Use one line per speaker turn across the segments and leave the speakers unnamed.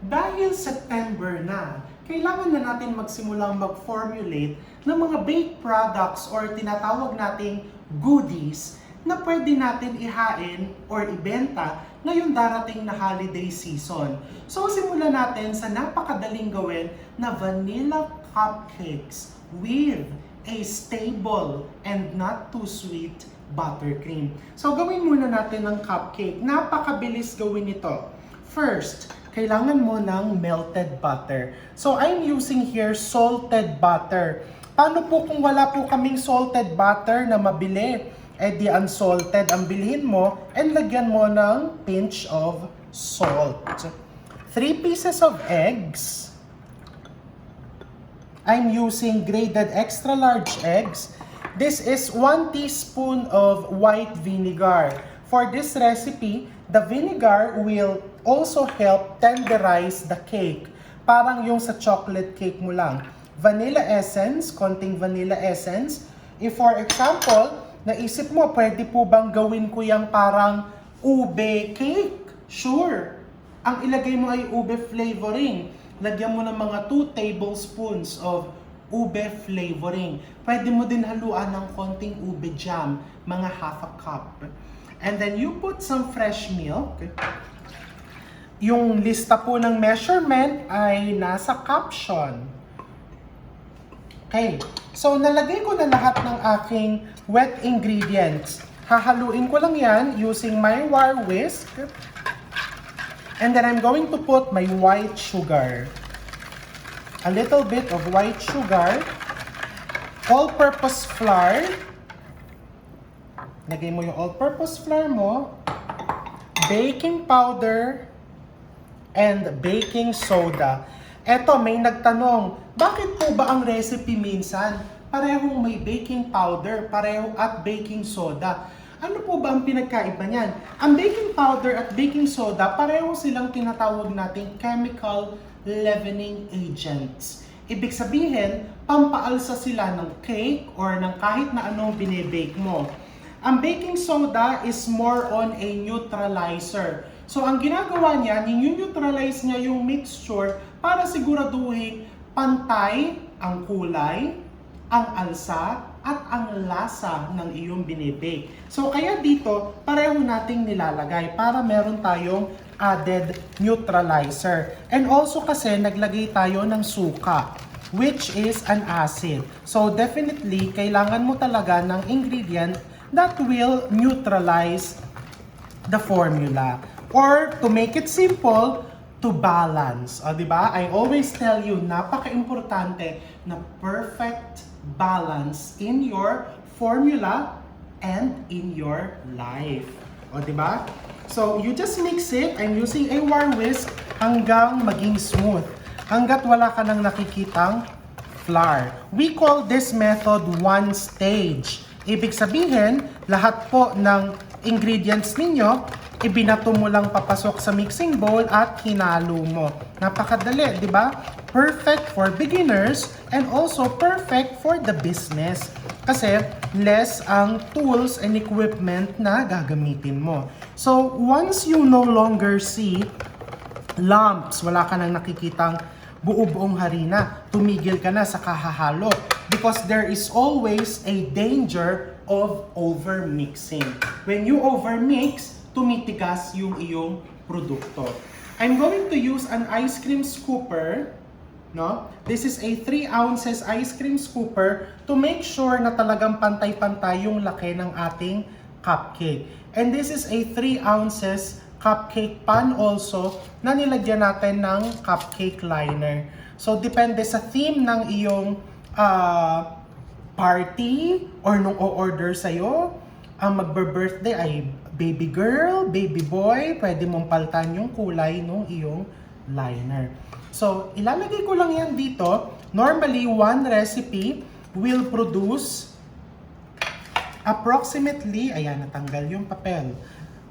Dahil September na, kailangan na natin magsimulang mag-formulate ng mga baked products or tinatawag nating goodies na pwede natin ihain or ibenta ngayon darating na holiday season. So simulan natin sa napakadaling gawin na vanilla cupcakes with a stable and not too sweet buttercream. So gawin muna natin ng cupcake. Napakabilis gawin ito. First, kailangan mo ng melted butter. So I'm using here salted butter. Paano po kung wala po kaming salted butter na mabili? Eh di unsalted ang bilhin mo and lagyan mo ng pinch of salt. 3 pieces of eggs. I'm using grated extra large eggs. This is 1 teaspoon of white vinegar. For this recipe, the vinegar will also help tenderize the cake. Parang yung sa chocolate cake mo lang. Vanilla essence, konting vanilla essence. If for example, naisip mo, pwede po bang gawin ko yung parang ube cake? Sure. Ang ilagay mo ay ube flavoring. Lagyan mo ng mga 2 tablespoons of ube flavoring. Pwede mo din haluan ng konting ube jam, mga half a cup. And then you put some fresh milk. Yung lista po ng measurement ay nasa caption. Okay, so nalagay ko na lahat ng aking wet ingredients. Hahaluin ko lang yan using my wire whisk. And then I'm going to put my white sugar. A little bit of white sugar. All-purpose flour. Lagay mo yung all-purpose flour mo. Baking powder. And baking soda. Eto, may nagtanong, bakit po ba ang recipe minsan parehong may baking powder, pareho at baking soda? Ano po ba ang pinagkaiba niyan? Ang baking powder at baking soda, pareho silang tinatawag nating chemical leavening agents. Ibig sabihin, pampaalsa sila ng cake or ng kahit na anong binibake mo. Ang baking soda is more on a neutralizer. So ang ginagawa niya, neutralize niya yung mixture para siguraduhin pantay ang kulay, ang alsa, at ang lasa ng iyong binibake. So kaya dito, pareho nating nilalagay para meron tayong added neutralizer. And also kasi naglagay tayo ng suka, which is an acid. So definitely, kailangan mo talaga ng ingredient that will neutralize the formula. Or to make it simple, to balance. O, diba? I always tell you, napaka-importante na perfect balance in your formula and in your life. O, diba? So, you just mix it. I'm using a wire whisk hanggang maging smooth. Hanggat wala ka nang nakikitang flour. We call this method one stage. Ibig sabihin, lahat po ng ingredients ninyo, ibinato mo lang papasok sa mixing bowl at hinalo mo. Napakadali, di ba? Perfect for beginners and also perfect for the business. Kasi less ang tools and equipment na gagamitin mo. So, once you no longer see lumps, wala ka nang nakikitang buo-buong harina, tumigil ka na sa kahahalo. Because there is always a danger of overmixing. When you overmix, tumitigas yung iyong produkto. I'm going to use an ice cream scooper. No? This is a 3 ounces ice cream scooper to make sure na talagang pantay-pantay yung laki ng ating cupcake. And this is a 3 ounces cupcake pan also na nilagyan natin ng cupcake liner. So depende sa theme ng iyong party or nung o-order sa'yo. Ang magbe-birthday ay baby girl, baby boy, pwede mong paltan yung kulay ng iyong liner. So, ilalagay ko lang yan dito. Normally, one recipe will produce approximately, ayan, natanggal yung papel.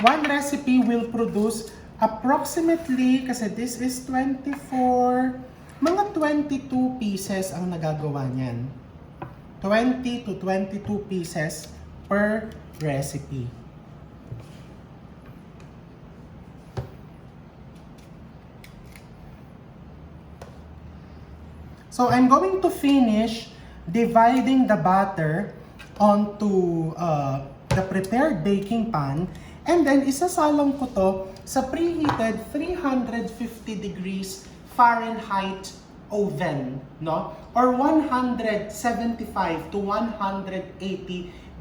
One recipe will produce approximately, kasi this is 24, mga 22 pieces ang nagagawa niyan. 20 to 22 pieces per recipe. So I'm going to finish dividing the batter onto the prepared baking pan, and then isasalang ko to sa preheated 350 degrees Fahrenheit oven, no? Or 175 to 180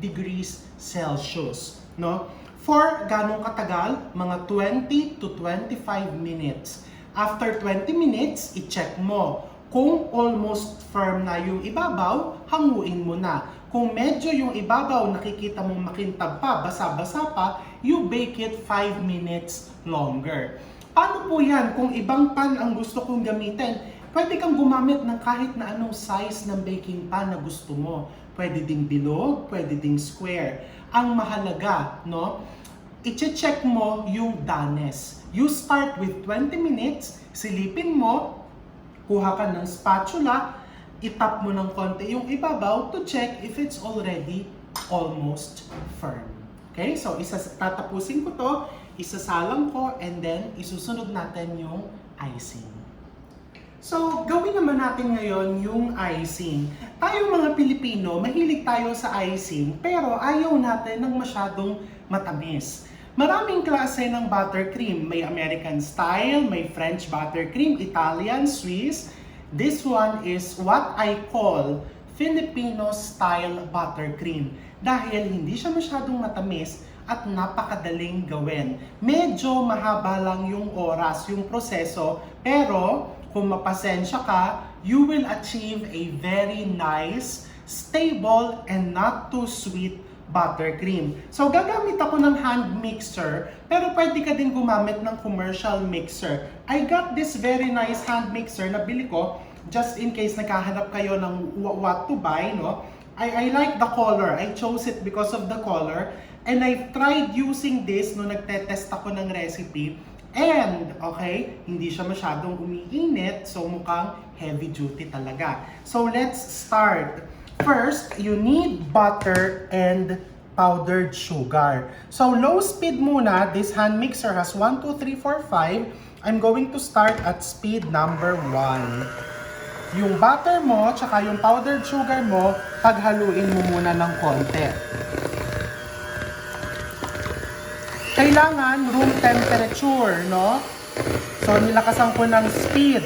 degrees Celsius, no? For ganong katagal? Mga 20 to 25 minutes. After 20 minutes, i-check mo. Kung almost firm na yung ibabaw, hanguin mo na. Kung medyo yung ibabaw nakikita mong makintab pa, basa-basa pa, you bake it 5 minutes longer. Paano po yan? Kung ibang pan ang gusto kong gamitin, pwede kang gumamit ng kahit na anong size ng baking pan na gusto mo. Pwede ding bilog, pwede ding square. Ang mahalaga, no? I-check mo yung doneness. You start with 20 minutes, silipin mo, kuha ka ng spatula, itap mo ng konti yung ibabaw to check if it's already almost firm. Okay? So, tatapusin ko to, isasalang ko, and then isusunod natin yung icing. So, gawin naman natin ngayon yung icing. Tayong mga Pilipino, mahilig tayo sa icing, pero ayaw natin ng masyadong matamis. Maraming klase ng buttercream. May American style, may French buttercream, Italian, Swiss. This one is what I call Filipino style buttercream. Dahil hindi siya masyadong matamis at napakadaling gawin. Medyo mahaba lang yung oras, yung proseso, pero kung mapasensya ka, you will achieve a very nice, stable, and not too sweet buttercream. So, gagamit ako ng hand mixer, pero pwede ka din gumamit ng commercial mixer. I got this very nice hand mixer na bili ko, just in case naghahanap kayo ng what to buy, no? I like the color. I chose it because of the color. And I tried using this no nagte-test ako ng recipe. And, okay, hindi siya masyadong umiinit, so mukhang heavy duty talaga. So, let's start. First, you need butter and powdered sugar. So, low speed muna. This hand mixer has 1, 2, 3, 4, 5. I'm going to start at speed number 1. Yung butter mo, tsaka yung powdered sugar mo, paghaluin mo muna ng konti. Kailangan room temperature, no? So, nilakasan ko ng speed.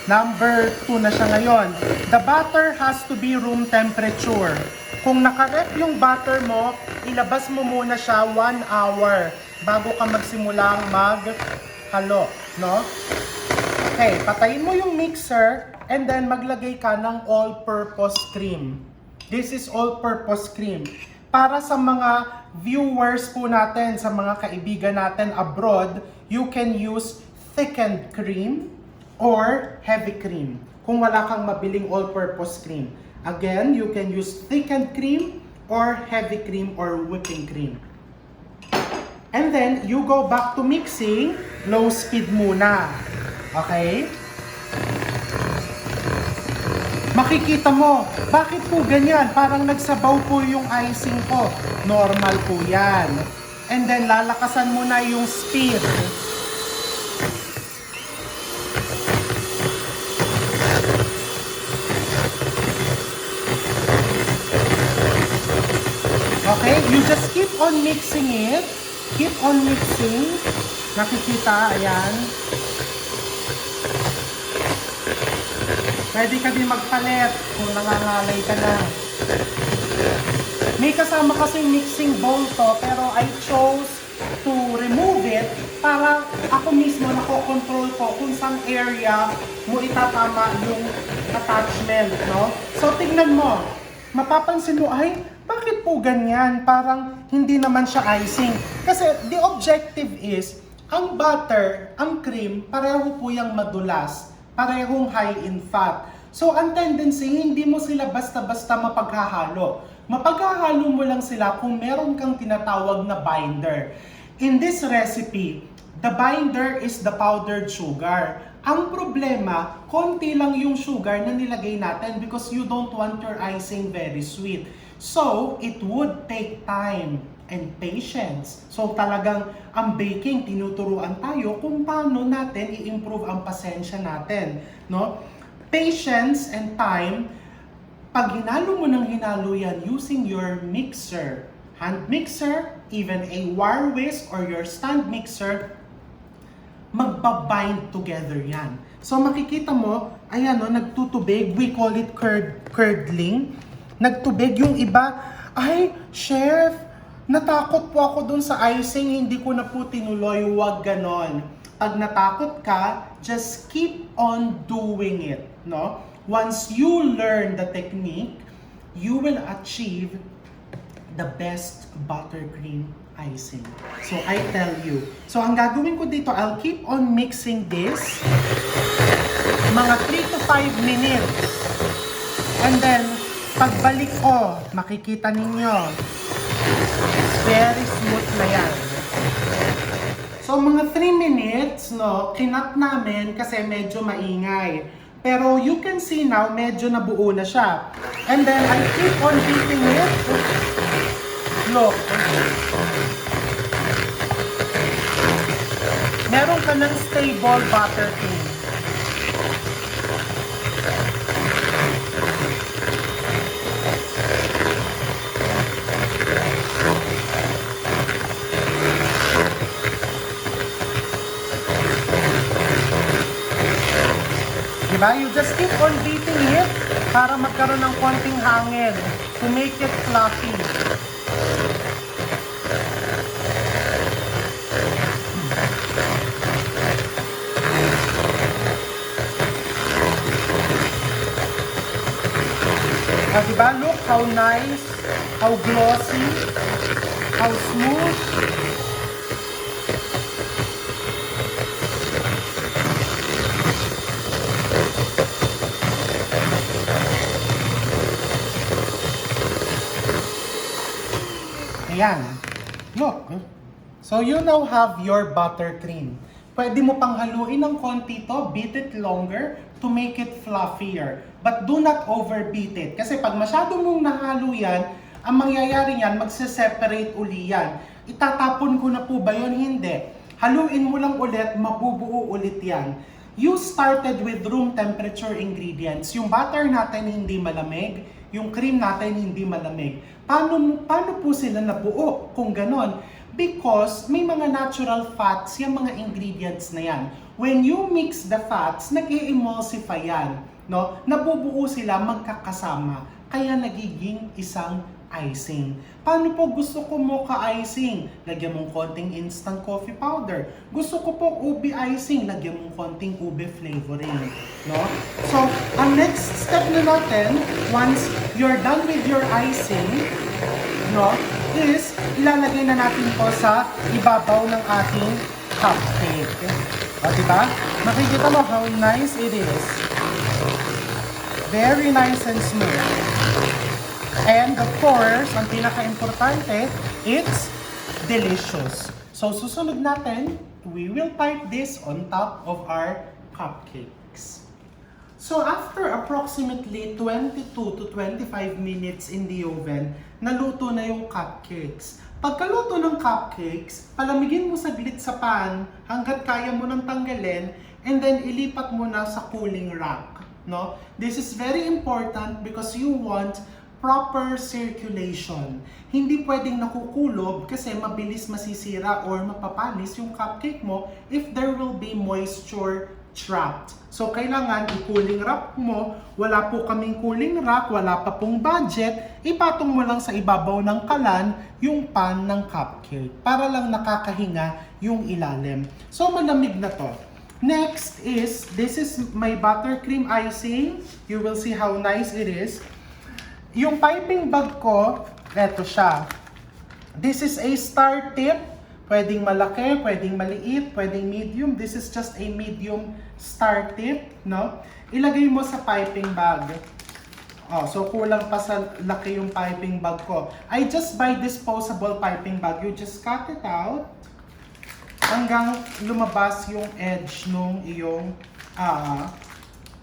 Number 2 na siya ngayon. The butter has to be room temperature. Kung nakarep yung butter mo, ilabas mo muna siya 1 hour bago ka magsimulang maghalo, no? Okay, patayin mo yung mixer and then maglagay ka ng all-purpose cream. This is all-purpose cream. Para sa mga viewers po natin, sa mga kaibigan natin abroad, you can use thickened cream or heavy cream kung wala kang mabiling all-purpose cream. Again, you can use thickened cream or heavy cream or whipping cream. And then, you go back to mixing, low speed muna. Okay? Makikita mo, bakit po ganyan? Parang nagsabaw po yung icing ko. Normal po yan. And then, lalakasan mo na yung speed. Okay, you just keep on mixing it. Keep on mixing. Nakikita, ayan. Pwede ka din magpalit kung nangangalay ka na. May kasama kasing mixing bowl to, pero I chose to remove it para ako mismo nakokontrol ko kung saan area mo itatama yung attachment, no? So, tignan mo. Mapapansin mo, ay, bakit po ganyan? Parang hindi naman siya icing. Kasi the objective is, ang butter, ang cream, pareho po yung madulas. Parehong high in fat. So, ang tendency, hindi mo sila basta-basta mapaghahalo. Mapaghahalo mo lang sila kung meron kang tinatawag na binder. In this recipe, the binder is the powdered sugar. Ang problema, konti lang yung sugar na nilagay natin because you don't want your icing very sweet. So, it would take time and patience. So talagang ang baking, tinuturuan tayo kung paano natin i-improve ang pasensya natin, no? patience and time. Pag hinalo mo ng hinalo yan using your mixer, hand mixer, even a wire whisk or your stand mixer, magbabind together yan. So makikita mo, ayan o, nagtutubig, we call it curdling. Nagtubig yung iba, ay, chef, natakot po ako dun sa icing, hindi ko na po tinuloy, wag ganon. Pag natakot ka, just keep on doing it, no? Once you learn the technique, you will achieve the best buttercream icing. So I tell you. So ang gagawin ko dito, I'll keep on mixing this mga 3 to 5 minutes. And then, pagbalik ko, makikita ninyo, very smooth na yan. So mga 3 minutes, no, kinat namin kasi medyo maingay. Pero you can see now, medyo nabuo na siya. And then, I keep on beating it. Look. Meron ka ng stable buttercream. Diba? You just keep on beating it para magkaroon ng konting hangin to make it fluffy. Diba? Look how nice, how glossy, how smooth. Ayan. Look. So you now have your buttercream. Pwede mo pang haluin ng konti to, beat it longer to make it fluffier. But do not overbeat it. Kasi pag masyado mong nahalo yan, ang mangyayari yan, magse-separate uli yan. Itatapon ko na po ba yun? Hindi. Haluin mo lang ulit, mabubuo ulit yan. You started with room temperature ingredients. Yung butter natin hindi malamig, yung cream natin hindi malamig. Paano po sila nabuo kung ganon? Because may mga natural fats yung mga ingredients na yan. When you mix the fats, nag-i-emulsify yan. No? Nabubuo sila magkakasama. Kaya nagiging isang icing. Paano po gusto ko mocha icing? Lagyan mong konting instant coffee powder. Gusto ko po ube icing. Lagyan mong konting ube flavoring. No? So, ang next step na natin, once you're done with your icing, no, is ilalagay na natin po sa ibabaw ng ating cupcake. O, diba? Makikita mo how nice it is. Very nice and smooth. And of course, ang pinaka-importante, it's delicious. So, susunod natin, we will pipe this on top of our cupcakes. So, after approximately 22 to 25 minutes in the oven, naluto na yung cupcakes. Pagkaluto ng cupcakes, palamigin mo saglit sa pan hanggat kaya mo nang tanggalin, and then ilipat mo na sa cooling rack. No? This is very important because you want proper circulation. Hindi pwedeng nakukulob kasi mabilis masisira or mapapanis yung cupcake mo if there will be moisture trapped. So, kailangan i-cooling rack mo. Wala po kaming cooling rack, wala pa pong budget. Ipatong mo lang sa ibabaw ng kalan yung pan ng cupcake para lang nakakahinga yung ilalim. So, malamig na to. Next is, this is my buttercream icing. You will see how nice it is. Yung piping bag ko, eto siya. This is a star tip. Pwedeng malaki, pwedeng maliit, pwedeng medium. This is just a medium star tip, no? Ilagay mo sa piping bag. Oh, so kulang pa sa laki yung piping bag ko. I just buy disposable piping bag. You just cut it out hanggang lumabas yung edge nung iyong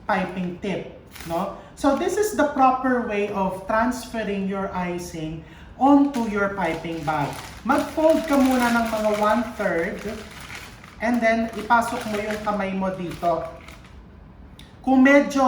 piping tip, no? So this is the proper way of transferring your icing onto your piping bag. Mag-fold ka muna ng mga 1/3 and then ipasok mo yung kamay mo dito. Kung medyo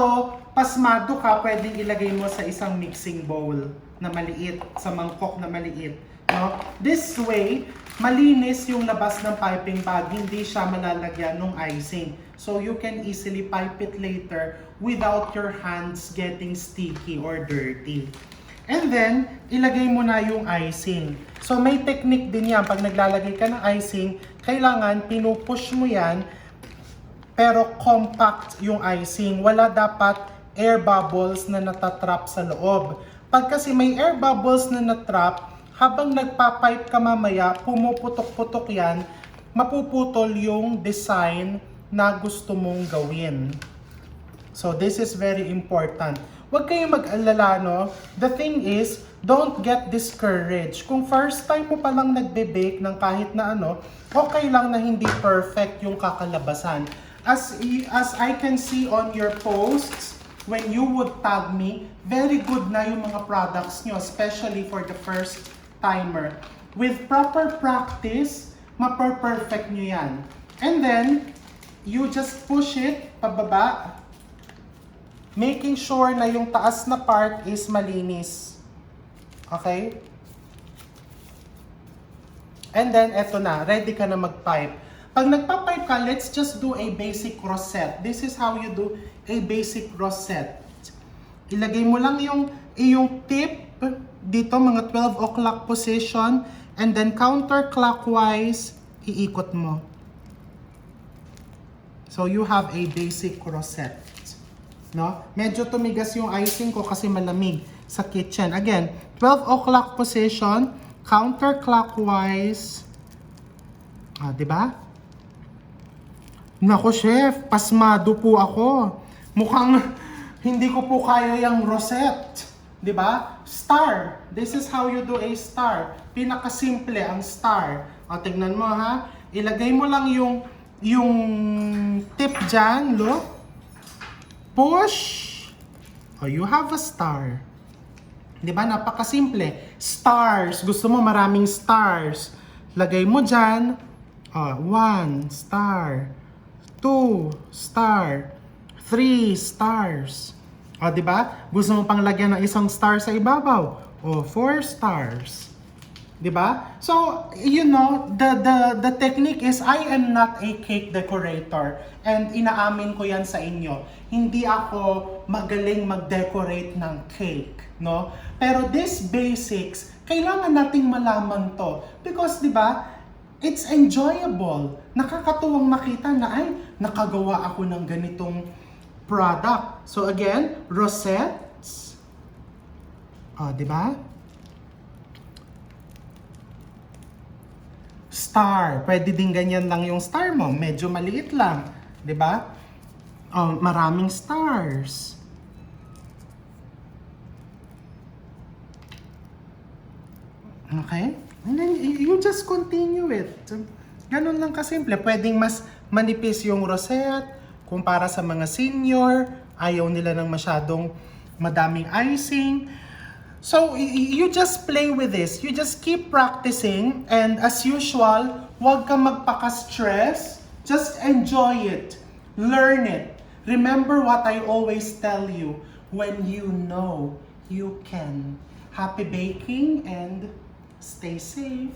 pasmado ka, pwedeng ilagay mo sa isang mixing bowl na maliit, sa mangkok na maliit. No? This way, malinis yung labas ng piping bag, hindi siya malalagyan ng icing. So you can easily pipe it later without your hands getting sticky or dirty. And then, ilagay mo na yung icing. So may technique din yan. Pag naglalagay ka ng icing, kailangan pinupush mo yan, pero compact yung icing. Wala dapat air bubbles na natatrap sa loob. Pag kasi may air bubbles na natrap, habang nagpapipe ka mamaya, pumuputok-putok yan, mapuputol yung design na gusto mong gawin. So this is very important. Huwag kayong mag-alala, no? The thing is, don't get discouraged. Kung first time mo palang nagbe-bake ng kahit na ano, okay lang na hindi perfect yung kakalabasan. As I can see on your posts, when you would tag me, very good na yung mga products nyo, especially for the first timer. With proper practice, ma-perfect nyo yan. And then, you just push it pababa, making sure na yung taas na part is malinis. Okay? And then, eto na, ready ka na mag-pipe. Pag nagpa-pipe ka, let's just do a basic rosette. This is how you do a basic rosette. Ilagay mo lang yung tip dito, mga 12 o'clock position, and then counterclockwise, iikot mo. So you have a basic rosette. No? Medyo tumigas yung icing ko kasi malamig sa kitchen. Again, 12 o'clock position, counterclockwise. Di ba? Nako, chef, pasmado po ako. Mukhang hindi ko po kaya yung rosette. Di ba? Star. This is how you do a star. Pinakasimple ang star. O, tignan mo ha. Ilagay mo lang yung tip dyan, look. Push. Oh, you have a star. Di ba? Napakasimple. Stars. Gusto mo maraming stars. Lagay mo dyan. Oh, 1 star. 2 star. 3 stars. O, di ba? Gusto mo pang lagyan ng isang star sa ibabaw. O, 4 stars. Di ba? So, you know, the technique is I am not a cake decorator. And inaamin ko yan sa inyo. Hindi ako magaling mag-decorate ng cake, no? Pero these basics, kailangan nating malaman to. Because, di ba, it's enjoyable. Nakakatuwang makita na, ay, nakagawa ako ng ganitong product. So again, rosettes. Di ba? Star. Pwede din ganyan lang yung star mo. Medyo maliit lang. Di ba? Maraming stars. Okay? And then you just continue it. Ganun lang kasimple. Pwedeng mas manipis yung rosette. Kung para sa mga senior, ayaw nila ng masyadong madaming icing. So, you just play with this. You just keep practicing. And as usual, huwag kang magpaka-stress. Just enjoy it. Learn it. Remember what I always tell you. When you know, you can. Happy baking and stay safe.